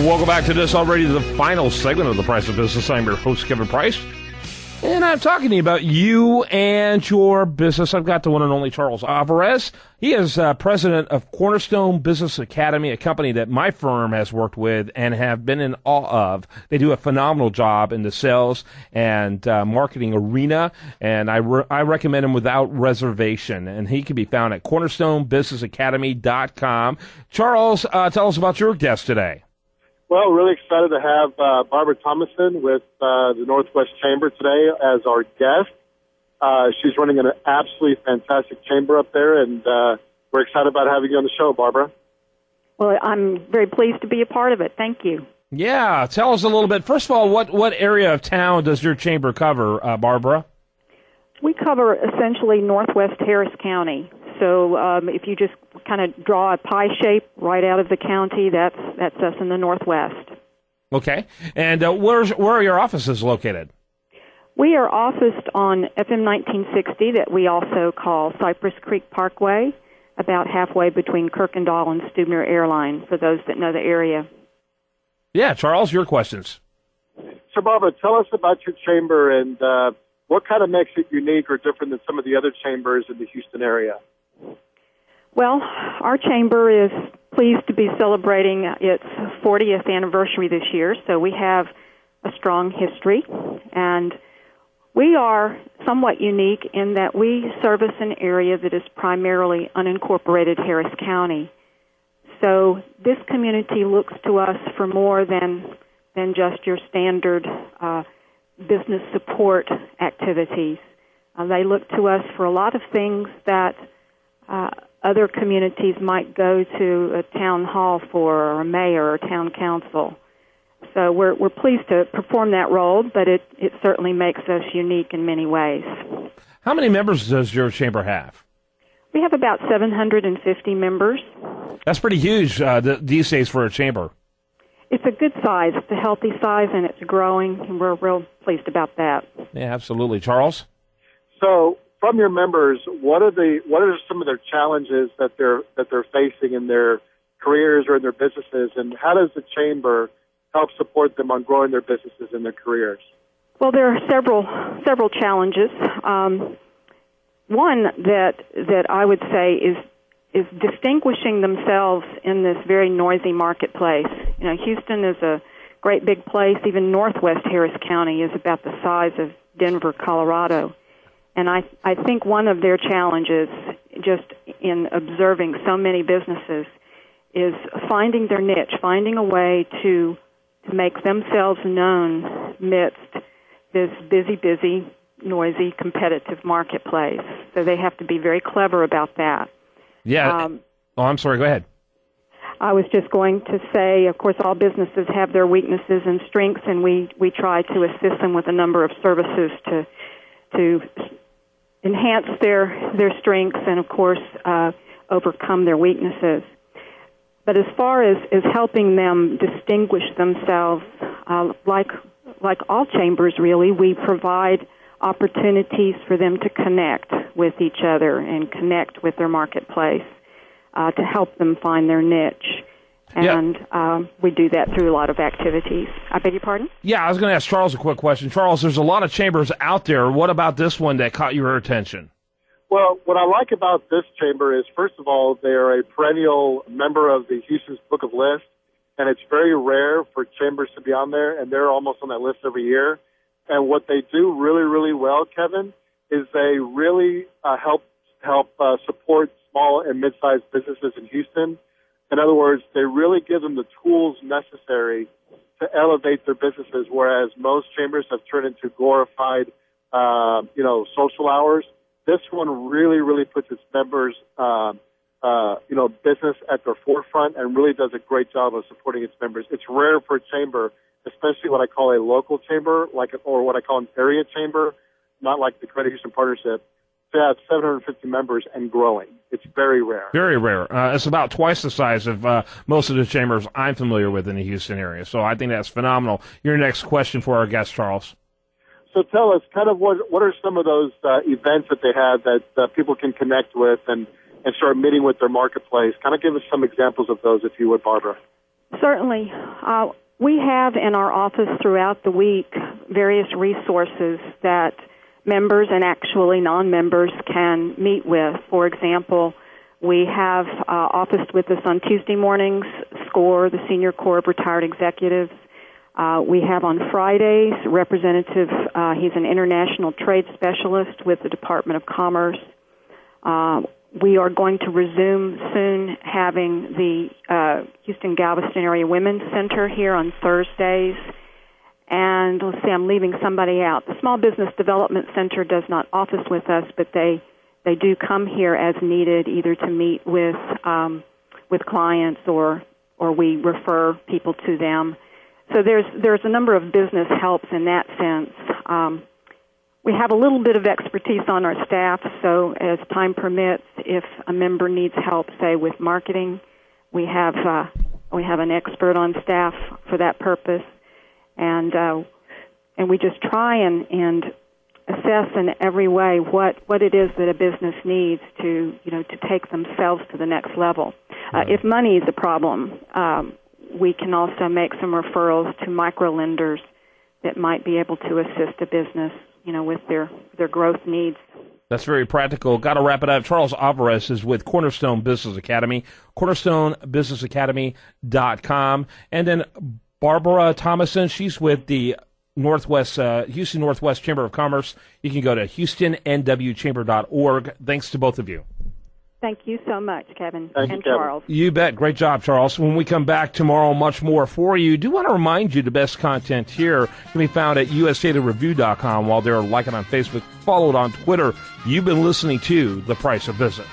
Welcome back to this, already the final segment of The Price of Business. I'm your host, Kevin Price, and I'm talking to you about you and your business. I've got the one and only Charles Alvarez. He is president of Cornerstone Business Academy, a company that my firm has worked with and have been in awe of. They do a phenomenal job in the sales and marketing arena, and I recommend him without reservation. And he can be found at cornerstonebusinessacademy.com. Charles, tell us about your guest today. Well, really excited to have Barbara Thomason with the Northwest Chamber today as our guest. She's running an absolutely fantastic chamber up there, and we're excited about having you on the show, Barbara. Well, I'm very pleased to be a part of it. Thank you. Yeah, tell us a little bit. First of all, what area of town does your chamber cover, Barbara? We cover essentially Northwest Harris County. So if you just kind of draw a pie shape right out of the county, that's us in the Northwest. Okay. And where are your offices located? We are officed on FM 1960 that we also call Cypress Creek Parkway, about halfway between Kirkendall and Stubner Airline, for those that know the area. Yeah, Charles, your questions. So, Barbara, tell us about your chamber and what kind of makes it unique or different than some of the other chambers in the Houston area? Well, our chamber is pleased to be celebrating its 40th anniversary this year, so we have a strong history, and we are somewhat unique in that we service an area that is primarily unincorporated Harris County. So this community looks to us for more than just your standard business support activities. They look to us for a lot of things that other communities might go to a town hall for, or a mayor or town council. So we're pleased to perform that role, but it certainly makes us unique in many ways. How many members does your chamber have? We have about 750 members. That's pretty huge these days for a chamber. It's a good size. It's a healthy size, and it's growing, and we're real pleased about that. Yeah, absolutely. Charles? So, from your members, what are some of their challenges that they're facing in their careers or in their businesses, and how does the chamber help support them on growing their businesses and their careers? Well, there are several challenges. One that I would say is distinguishing themselves in this very noisy marketplace. You know, Houston is a great big place. Even Northwest Harris County is about the size of Denver, Colorado. And I think one of their challenges, just in observing so many businesses, is finding their niche, finding a way to make themselves known amidst this busy, noisy, competitive marketplace. So they have to be very clever about that. Yeah. I'm sorry. Go ahead. I was just going to say, of course, all businesses have their weaknesses and strengths, and we try to assist them with a number of services to enhance their strengths and, of course, overcome their weaknesses. But as far as helping them distinguish themselves, like all chambers, really, we provide opportunities for them to connect with each other and connect with their marketplace to help them find their niche. And we do that through a lot of activities. I beg your pardon? Yeah, I was going to ask Charles a quick question. Charles, there's a lot of chambers out there. What about this one that caught your attention? Well, what I like about this chamber is, first of all, they're a perennial member of the Houston's Book of List, and it's very rare for chambers to be on there, and they're almost on that list every year. And what they do really, really well, Kevin, is they really help support small and mid-sized businesses in Houston. In other words, they really give them the tools necessary to elevate their businesses, whereas most chambers have turned into glorified, social hours. This one really, really puts its members, business at their forefront and really does a great job of supporting its members. It's rare for a chamber, especially what I call a local chamber, or what I call an area chamber, not like the Credit Houston Partnership, to have 750 members and growing. It's very rare. Very rare. It's about twice the size of most of the chambers I'm familiar with in the Houston area. So I think that's phenomenal. Your next question for our guest, Charles. So tell us, kind of what are some of those events that they have that people can connect with and start meeting with their marketplace? Kind of give us some examples of those, if you would, Barbara. Certainly. We have in our office throughout the week various resources that members and actually non-members can meet with. For example, we have officed with us on Tuesday mornings, SCORE, the Senior Corps of Retired Executives. We have on Fridays, Representative, he's an international trade specialist with the Department of Commerce. We are going to resume soon having the Houston Galveston Area Women's Center here on Thursdays. And let's see, I'm leaving somebody out. The Small Business Development Center does not office with us, but they do come here as needed, either to meet with clients or we refer people to them. So there's a number of business helps in that sense. We have a little bit of expertise on our staff, so as time permits, if a member needs help, say with marketing, we have an expert on staff for that purpose, and we just try and assess in every way what it is that a business needs to take themselves to the next level. If money is a problem, we can also make some referrals to microlenders that might be able to assist a business, with their growth needs. That's very practical. Got to wrap it up. Charles Alvarez is with Cornerstone Business Academy, cornerstonebusinessacademy.com. And then Barbara Thomason, she's with the Houston Northwest Chamber of Commerce. You can go to houstonnwchamber.org. Thanks to both of you. Thank you so much, Kevin and Charles. You bet. Great job, Charles. When we come back tomorrow, much more for you. Do want to remind you the best content here can be found at usdatareview.com. While they're liking on Facebook, followed on Twitter. You've been listening to The Price of Business.